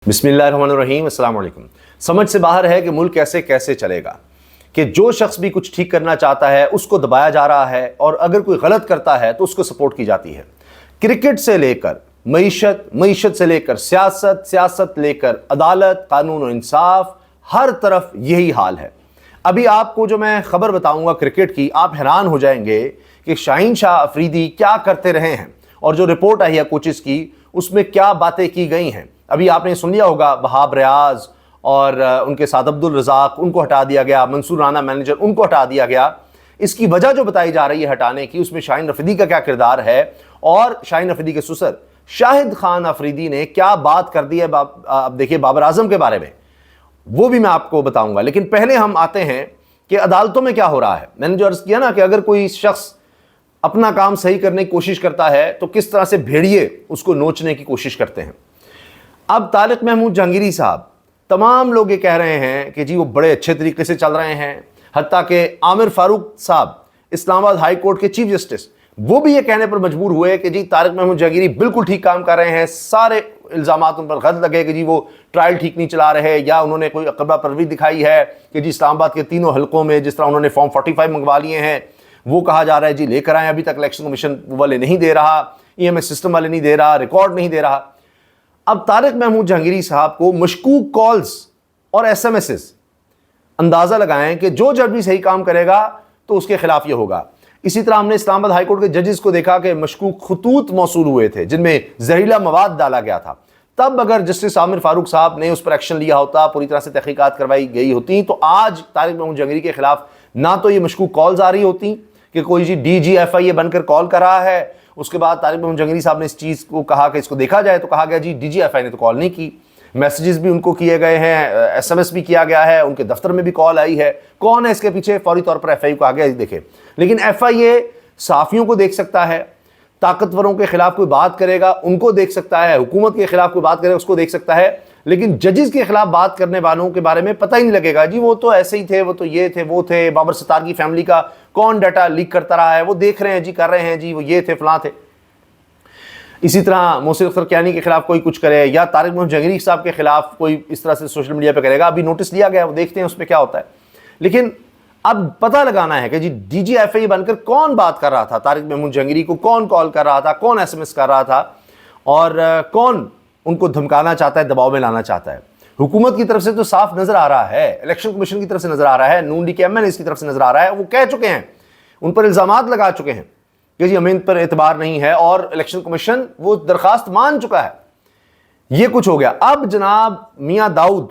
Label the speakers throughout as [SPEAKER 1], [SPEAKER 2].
[SPEAKER 1] बिस्मिल्लाहिर्रहमानिर्रहीम, अस्सलाम वालेकुम। समझ से बाहर है कि मुल्क कैसे कैसे चलेगा, कि जो शख्स भी कुछ ठीक करना चाहता है उसको दबाया जा रहा है और अगर कोई गलत करता है तो उसको सपोर्ट की जाती है। क्रिकेट से लेकर मईशत, मईशत से लेकर सियासत, सियासत लेकर अदालत, कानून और इंसाफ, हर तरफ यही हाल है। अभी आपको जो मैं खबर बताऊंगा क्रिकेट की, आप हैरान हो जाएंगे कि शाहीन शाह अफरीदी क्या करते रहे हैं और जो रिपोर्ट आई है कोचेस की उसमें क्या बातें की गई हैं। अभी आपने सुन लिया होगा वहाब रियाज और उनके साथ अब्दुल रज़ाक, उनको हटा दिया गया, मंसूर राना मैनेजर, उनको हटा दिया गया। इसकी वजह जो बताई जा रही है हटाने की, उसमें शाहीन अफरीदी का क्या किरदार है और शाहीन अफरीदी के ससुर शाहिद खान अफरीदी ने क्या बात कर दी है अब देखिए बाबर आजम के बारे में, वो भी मैं आपको बताऊंगा। लेकिन पहले हम आते हैं कि अदालतों में क्या हो रहा है। मैंने जो अर्ज किया ना कि अगर कोई शख्स अपना काम सही करने की कोशिश करता है तो किस तरह से भेड़िए उसको नोचने की कोशिश करते हैं। अब तारिक महमूद जहांगीरी साहब, तमाम लोग ये कह रहे हैं कि जी वो बड़े अच्छे तरीके से चल रहे हैं। हत्ता कि आमिर फारूक साहब, इस्लामाबाद हाई कोर्ट के चीफ जस्टिस, वो भी ये कहने पर मजबूर हुए कि जी तारिक महमूद जहांगीरी बिल्कुल ठीक काम कर रहे हैं। सारे इल्ज़ामात उन पर गलत लगे कि जी वो ट्रायल ठीक नहीं चला रहे या उन्होंने कोई अकबा परवी दिखाई है कि जी इस्लामाबाद के तीनों हलकों में जिस तरह उन्होंने फॉर्म 45 मंगवा लिए हैं, वो कहा जा रहा है जी लेकर आए, अभी तक इलेक्शन कमीशन वाले नहीं दे रहा, EMS सिस्टम वाले नहीं दे रहा, रिकॉर्ड नहीं दे रहा। अब तारिक महमूद जहांगीरी साहब को मशकूक कॉल्स और SMSs, अंदाजा लगाएं कि जो जज भी सही काम करेगा तो उसके खिलाफ ये होगा। इसी तरह हमने इस्लामाबाद हाई कोर्ट के जजेस को देखा कि मशकूक खतूत मौसूल हुए थे जिनमें जहरीला मवाद डाला गया था। तब अगर जस्टिस आमिर फारूक साहब ने उस पर एक्शन लिया होता, पूरी तरह से तहकीकात करवाई गई होती, तो आज तारिक महमूद जहांगीरी के खिलाफ ना तो ये मशकूक कॉल्स आ रही होती कि कोई जी DGFIA बनकर कॉल कर रहा है। उसके बाद तारिक महमूद जहांगीरी साहब ने इस चीज़ को कहा कि इसको देखा जाए, तो कहा गया जी DGFI ने तो कॉल नहीं की। मैसेजेस भी उनको किए गए हैं, SMS भी किया गया है, उनके दफ्तर में भी कॉल आई है। कौन है इसके पीछे? फौरी तौर पर FIA को आ गया देखे। लेकिन FIA साफियों को देख सकता है, ताकतवरों के खिलाफ कोई बात करेगा उनको देख सकता है, हुकूमत के खिलाफ कोई बात करेगा उसको देख सकता है, लेकिन जजेस के खिलाफ बात करने वालों के बारे में पता ही नहीं लगेगा। जी वो तो ऐसे ही थे, वो तो ये थे, वो थे। बाबर सत्तार की फैमिली का कौन डाटा लीक करता रहा है, वो देख रहे हैं जी, कर रहे हैं जी, वो ये थे, फलां थे। इसी तरह मोहसिन अख्तर कियानी के खिलाफ कोई कुछ करे या तारिक महमूद जहांगीरी साहब के खिलाफ कोई इस तरह से सोशल मीडिया पे करेगा। अभी नोटिस लिया गया, वो देखते हैं उसमें क्या होता है। लेकिन अब पता लगाना है कि जी DGFIA बनकर कौन बात कर रहा था, तारिक महमूद जहांगीरी को कौन कॉल कर रहा था, कौन SMS कर रहा था और कौन उनको धमकाना चाहता है, दबाव में लाना चाहता है। हुकूमत की तरफ से तो साफ नजर आ रहा है, इलेक्शन कमीशन की तरफ से नजर आ रहा है, नून लीग के MNAs की तरफ से नजर आ रहा है। वो कह चुके हैं, उन पर इल्जामात लगा चुके हैं कि जी हमें इन पर एतबार नहीं है और इलेक्शन कमीशन वो दरखास्त मान चुका है। ये कुछ हो गया। अब जनाब मियां दाऊद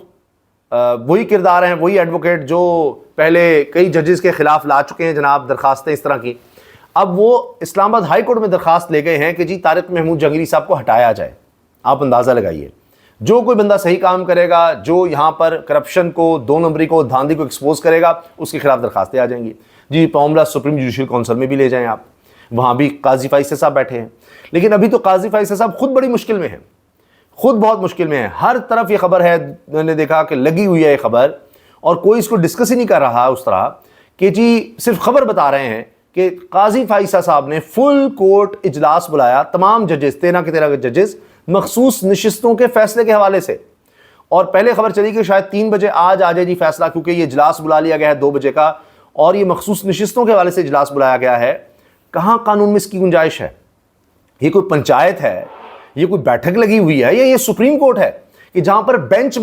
[SPEAKER 1] वही किरदार हैं, वही एडवोकेट जो पहले कई जजेस के खिलाफ ला चुके हैं जनाब दरखास्तें इस तरह की। अब वो इस्लामाबाद हाई कोर्ट में दरखास्त ले गए हैं कि जी तारिक महमूद जहांगीरी साहब को हटाया जाए। आप अंदाज़ा लगाइए, जो कोई बंदा सही काम करेगा, जो यहाँ पर करप्शन को, 2 नंबरी को, धांधली को एक्सपोज करेगा, उसके खिलाफ दरखास्तें आ जाएंगी। जी मामला सुप्रीम जुडिशल काउंसिल में भी ले जाएं आप, वहाँ भी काजी फैसल साहब बैठे हैं। लेकिन अभी तो काजी फैसल साहब खुद बड़ी मुश्किल में हैं, खुद बहुत मुश्किल में है। हर तरफ ये खबर है, मैंने देखा कि लगी हुई है ये खबर, और कोई इसको डिस्कस ही नहीं कर रहा उस तरह कि जी सिर्फ खबर बता रहे हैं कि काजी फैसल साहब ने फुल कोर्ट इजलास बुलाया, तमाम जजेस, 13 के 13 जजेस, मखसूस नशिस्तों के फैसले के हवाले से। और पहले खबर चली कि शायद 3 बजे आज आ जाए जी फैसला, क्योंकि ये इजलास बुला लिया गया है 2 बजे का और ये मखसूस नशिस्तों के हवाले से इजलास बुलाया गया है। कहाँ कानून में इसकी गुंजाइश है? ये कोई पंचायत है, ये कोई बैठक लगी हुई है, ये सुप्रीम कोर्ट है कि जहां पर बेंच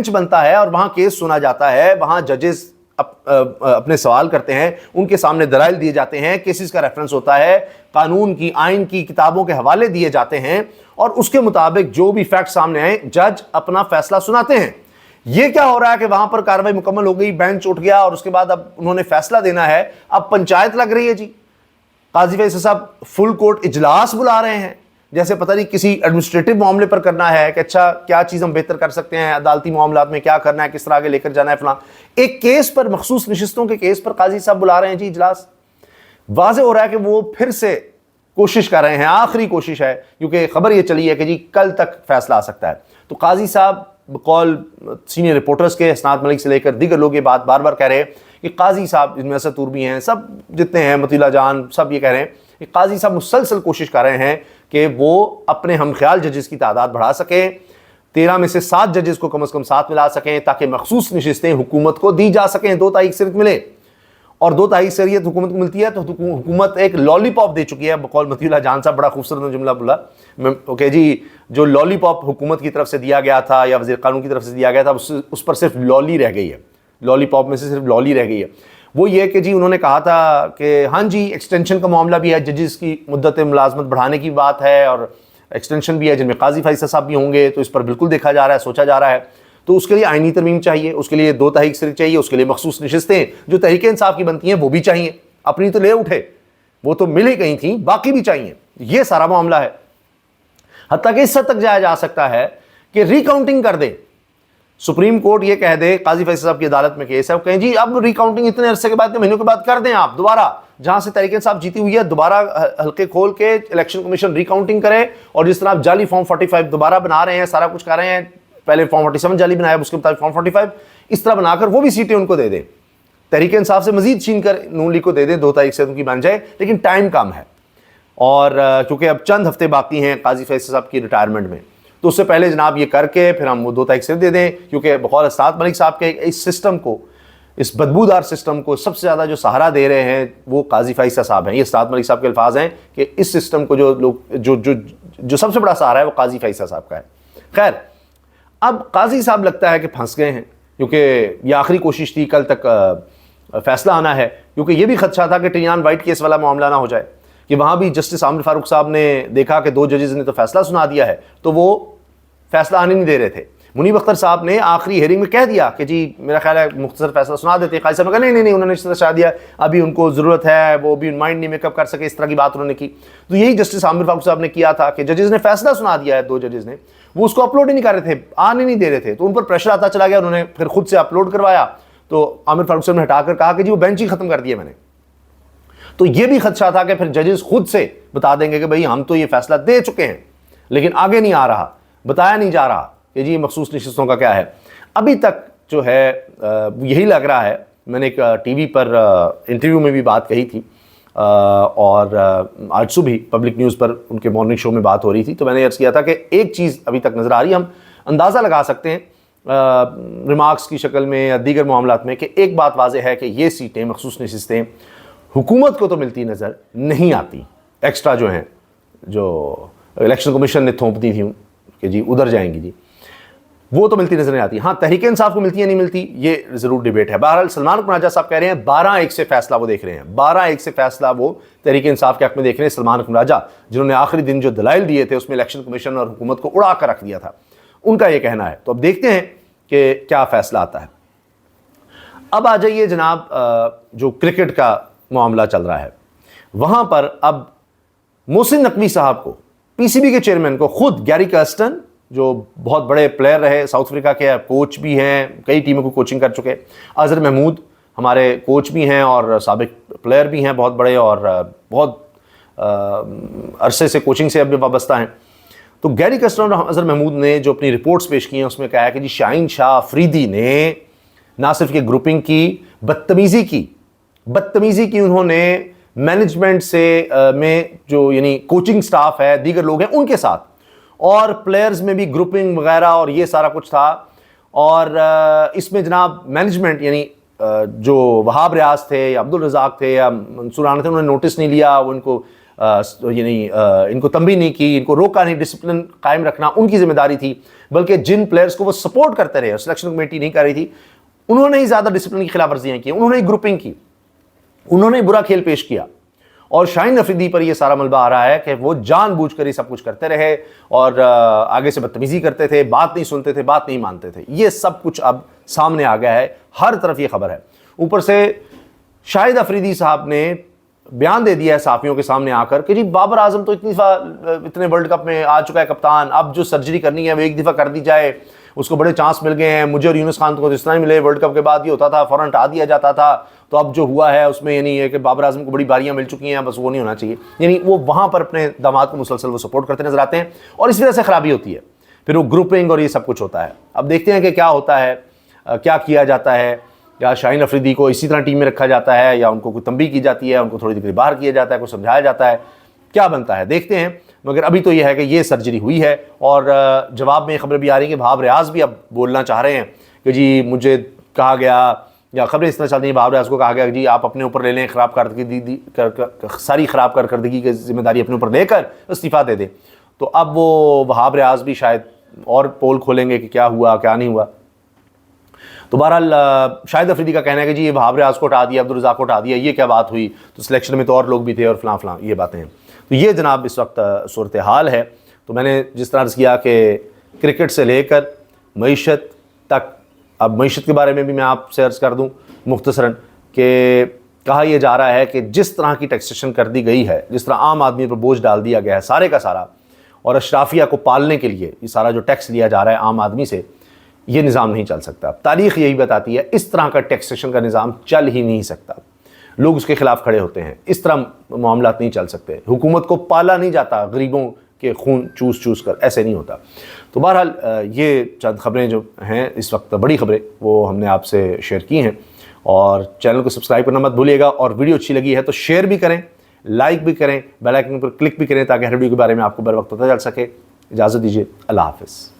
[SPEAKER 1] बनता है और वहां केस सुना जाता है, वहां जजेस अपने सवाल करते हैं, उनके सामने दलाइल दिए जाते हैं, केसेस का रेफरेंस होता है, कानून की, आइन की किताबों के हवाले दिए जाते हैं और उसके मुताबिक जो भी फैक्ट सामने आए जज अपना फैसला सुनाते हैं। ये क्या हो रहा है कि वहां पर कार्रवाई मुकम्मल हो गई, बेंच उठ गया और उसके बाद अब उन्होंने फैसला देना है, अब पंचायत लग रही है जी। काजी फैसल साहब फुल कोर्ट इजलास बुला रहे हैं, जैसे पता नहीं किसी एडमिनिस्ट्रेटिव मामले पर करना है कि अच्छा क्या चीज़ हम बेहतर कर सकते हैं, अदालती मामलात में क्या करना है, किस तरह आगे लेकर जाना है, फलां। एक केस पर, मखसूस नशिस्तों के केस पर काजी साहब बुला रहे हैं जी इजलास। वाज़े हो रहा है कि वो फिर से कोशिश कर रहे हैं, आखिरी कोशिश है, क्योंकि खबर ये चली है कि जी कल तक फैसला आ सकता है। तो काजी साहब बकौल सीनियर रिपोर्टर्स के हसनात मलिक से लेकर दीगर लोग ये बात बार बार कह रहे हैं कि काजी साहब, इनमें असद तुर्बी हैं, सब जितने हैं, मतीला जान, सब ये कह रहे हैं कि काजी साहब मुसलसल कोशिश कर रहे हैं कि वो अपने हमख्याल जजेस की तादाद बढ़ा सकें 13 में से 7 जजेस को कम से कम साथ मिला सकें ताकि मखसूस नशिस्तें हुकूमत को दी जा सकें, 2 तिहाई अक्सरियत मिले। और 2 तिहाई अक्सरियत हुकूमत को मिलती है तो हुकूमत एक लॉलीपॉप दे चुकी है। बकौल मतीउल्लाह जान साहब बड़ा खूबसूरत जुमला बोला, ओके जी, जो लॉलीपॉप हुकूमत की तरफ से दिया गया था या वज़ीर कानून की तरफ से दिया गया था, उस पर सिर्फ लॉली रह गई है, लॉलीपॉप में से सिर्फ लॉली रह गई है। वो ये कि जी उन्होंने कहा था कि हाँ जी एक्सटेंशन का मामला भी है, जजेस की मुद्दत मुलाजमत बढ़ाने की बात है और एक्सटेंशन भी है जिनमें काजी फैसल साहब भी होंगे, तो इस पर बिल्कुल देखा जा रहा है, सोचा जा रहा है। तो उसके लिए आईनी तरमीम चाहिए, उसके लिए 2 तिहाई अक्सरियत चाहिए, उसके लिए मखसूस नशिस्तें जो तहरीक इंसाफ की बनती हैं वो भी चाहिए। अपनी तो ले उठे, वो तो मिल ही गई थी, बाकी भी चाहिए। ये सारा मामला है। हत्ता कि इस हद तक जाया जा सकता है कि रिकाउंटिंग कर दे, सुप्रीम कोर्ट ये कह दे, काजी फैसल साहब की अदालत में केस है, कहें जी अब रिकाउंटिंग इतने अरसे के बाद, इतने महीनों के बाद कर दें आप दोबारा, जहां से तहरीक इंसाफ जीती हुई है दोबारा हल्के खोल के इलेक्शन कमीशन रिकाउंटिंग करे। और जिस तरह आप जाली फॉर्म 45 दोबारा बना रहे हैं, सारा कुछ कर रहे हैं, पहले फॉर्म 47 जाली बनाया, उसके मुताबिक फॉर्म 45 इस तरह बनाकर वो भी सीटें उनको दे दें, तहरीक इंसाफ से मजीद छीन कर नून लीग को दे दें, 2 तारीख से उनकी बन जाए। लेकिन टाइम कम है और क्योंकि अब चंद हफ्ते बाकी हैं काजी फैसल साहब की रिटायरमेंट में, तो उससे पहले जनाब ये करके फिर हम वो 2 तारीख से दे दें। क्योंकि बकौल अस्ताद मलिक साहब के इस सिस्टम को, इस बदबूदार सिस्टम को सबसे ज़्यादा जो सहारा दे रहे हैं वो काजी फैसल साहब हैं। ये अस्ताद मलिक साहब के अल्फाज हैं कि इस सिस्टम को जो लोग जो सबसे बड़ा सहारा है वो काजी फैसल साहब का है। खैर, अब काजी साहब लगता है कि फंस गए हैं, क्योंकि ये आखिरी कोशिश थी, कल तक फैसला आना है। क्योंकि ये भी खदशा था कि टियान वाइट केस वाला मामला ना हो जाए, कि वहाँ भी जस्टिस आमिर फारूक साहब ने देखा कि 2 जजेस ने तो फैसला सुना दिया है, तो वो फैसला आने नहीं दे रहे थे। मुनीब अख्तर साहब ने आखिरी हेयरिंग में कह दिया कि जी मेरा ख्याल है मुख्तसर फैसला सुना देते हैं। काजी साहब ने कहा नहीं, उन्होंने इस तरह चाह दिया, अभी उनको ज़रूरत है, वो भी माइंड नहीं मेकअप कर सके, इस तरह की बात उन्होंने की। तो यही जस्टिस आमिर फारूक साहब ने किया था कि जजेस ने फैसला सुना दिया है, 2 जजेस ने, वो उसको अपलोड ही नहीं कर रहे थे, आने नहीं दे रहे थे, तो उन पर प्रेशर आता चला गया, उन्होंने फिर खुद से अपलोड करवाया। तो आमिर फारूक साहब ने हटाकर कहा कि जी वो बेंच ही खत्म कर दिया मैंने। तो ये भी खदशा था कि फिर जजेस खुद से बता देंगे कि भाई हम तो ये फैसला दे चुके हैं, लेकिन आगे नहीं आ रहा, बताया नहीं जा रहा कि जी मखसूस नशिस्तों का क्या है। अभी तक जो है यही लग रहा है, मैंने एक टीवी पर इंटरव्यू में भी बात कही थी और आज सुबह पब्लिक न्यूज़ पर उनके मॉर्निंग शो में बात हो रही थी, तो मैंने अर्ज़ किया था कि एक चीज़ अभी तक नज़र आ रही है, हम अंदाज़ा लगा सकते हैं रिमार्क्स की शक्ल में या दीगर मामलात में, कि एक बात वाज़ेह है कि ये सीटें, मखसूस नशिस्तें हुकूमत को तो मिलती नज़र नहीं आती। एक्स्ट्रा जो हैं, जो इलेक्शन कमीशन ने थोप दी थी कि जी उधर जाएंगी जी, वो तो मिलती नजर नहीं आती। हाँ, तहरीक इंसाफ को मिलती है नहीं मिलती, ये जरूर डिबेट है। बहरहाल सलमान कुनाजा साहब कह रहे हैं 12-1 से फैसला वो देख रहे हैं, 12-1 से फैसला वो तहरीक इंसाफ के हक में देख रहे हैं। सलमान कुनाजा जिन्होंने आखिरी दिन जो दलाइल दिए थे उसमें इलेक्शन कमीशन और हुकूमत को उड़ा कर रख दिया था, उनका ये कहना है। तो अब देखते हैं कि क्या फैसला आता है। अब आ जाइए जनाब, जो क्रिकेट का मामला चल रहा है, वहां पर अब मोहसिन नकवी साहब को, पीसीबी के चेयरमैन को, खुद गैरी कर्स्टन जो बहुत बड़े प्लेयर रहे, साउथ अफ्रीका के कोच भी हैं, कई टीमों को कोचिंग कर चुके, अजहर महमूद हमारे कोच भी हैं और साबिक प्लेयर भी हैं बहुत बड़े, और बहुत अरसे से कोचिंग से अब भी वाबस्ता हैं। तो गैरी कर्स्टन और अजहर महमूद ने जो अपनी रिपोर्ट्स पेश की हैं उसमें कहा है कि जी शाहीन शाह अफरीदी ने ना सिर्फ ये ग्रुपिंग की, बदतमीज़ी की उन्होंने मैनेजमेंट से में जो यानी कोचिंग स्टाफ है, दीगर लोग हैं उनके साथ, और प्लेयर्स में भी ग्रुपिंग वगैरह और ये सारा कुछ था। और इसमें जनाब मैनेजमेंट यानी जो वहाब रियाज थे या अब्दुल रज़ाक थे या मंसूर राना थे, उन्होंने नोटिस नहीं लिया, वो इनको यानी इनको तंबीह नहीं की, इनको रोका नहीं, डिसिप्लिन कायम रखना उनकी जिम्मेदारी थी। बल्कि जिन प्लेयर्स को वो सपोर्ट करते रहे, सिलेक्शन कमेटी नहीं कर रही थी, उन्होंने ही ज़्यादा डिसिप्लिन की खिलाफ वर्जियाँ की, उन्होंने ग्रुपिंग की, उन्होंने बुरा खेल पेश किया। और शाहीन अफरीदी पर यह सारा मलबा आ रहा है कि वो जानबूझकर ये सब कुछ करते रहे और आगे से बदतमीजी करते थे, बात नहीं सुनते थे, बात नहीं मानते थे। ये सब कुछ अब सामने आ गया है, हर तरफ ये खबर है। ऊपर से शाहिद अफरीदी साहब ने बयान दे दिया है साफियों के सामने आकर कि जी बाबर आजम तो इतने वर्ल्ड कप में आ चुका है कप्तान, अब जो सर्जरी करनी है वो एक दफ़ा कर दी जाए, उसको बड़े चांस मिल गए हैं। मुझे और यूनुस खान को जिस तरह मिले, वर्ल्ड कप के बाद ये होता था फ़ौरन हटा दिया जाता था, तो अब जो हुआ है उसमें यानी है कि बाबर आजम को बड़ी बारियां मिल चुकी हैं, बस वो नहीं होना चाहिए। यानी वो वहाँ पर अपने दामाद को मुसलसल वो सपोर्ट करते नजर आते हैं और इस वजह से ख़राबी होती है, फिर वो ग्रुपिंग और ये सब कुछ होता है। अब देखते हैं कि क्या होता है, क्या किया जाता है, या शाहीन अफरीदी को इसी तरह टीम में रखा जाता है या उनको कोई तंबीह की जाती है, उनको थोड़ी देर बाहर किया जाता है, कुछ समझाया जाता है, क्या बनता है देखते हैं। मगर अभी तो यह है कि ये सर्जरी हुई है। और जवाब में खबर भी आ रही है कि वहाब रियाज भी अब बोलना चाह रहे हैं कि जी मुझे कहा गया, या खबरें इस तरह चलती हैं वहाब रियाज को कहा गया कि जी आप अपने ऊपर ले लें, सारी ख़राब कारकर्दगी की जिम्मेदारी अपने ऊपर लेकर इस्तीफ़ा दे दें। तो अब वो वहाब रियाज भी शायद और पोल खोलेंगे कि क्या हुआ क्या नहीं हुआ। तो बहरहाल शाहिद अफरीदी का कहना है कि जी ये वहाब रियाज को हटा दिया, अब्दुल रज़ाक को हटा दिया, ये क्या बात हुई, तो सिलेक्शन में तो और लोग भी थे और फलां फलां ये बातें हैं। तो ये जनाब इस वक्त सूरत हाल है। तो मैंने जिस तरह से किया कि क्रिकेट से लेकर मईशत तक, अब मईशत के बारे में भी मैं आपसे अर्ज़ कर दूँ मुख्तसरन कि कहा यह जा रहा है कि जिस तरह की टैक्सेशन कर दी गई है, जिस तरह आम आदमी पर बोझ डाल दिया गया है सारे का सारा, और अशराफिया को पालने के लिए ये सारा जो टैक्स लिया जा रहा है आम आदमी से, ये निज़ाम नहीं चल सकता। तारीख़ यही बताती है इस तरह का टैक्सेशन का निज़ाम चल ही नहीं सकता। लोग उसके ख़िलाफ़ खड़े होते हैं, इस तरह मामलात नहीं चल सकते। हुकूमत को पाला नहीं जाता गरीबों के खून चूस चूस कर, ऐसे नहीं होता। तो बहरहाल ये चंद ख़बरें जो हैं इस वक्त बड़ी ख़बरें वो हमने आपसे शेयर की हैं। और चैनल को सब्सक्राइब करना मत भूलिएगा, और वीडियो अच्छी लगी है तो शेयर भी करें, लाइक भी करें, बेल आइकन पर क्लिक भी करें ताकि हर वीडियो के बारे में आपको बर वक्त पता चल सके। इजाज़त दीजिए, अल्लाह हाफ़िज़।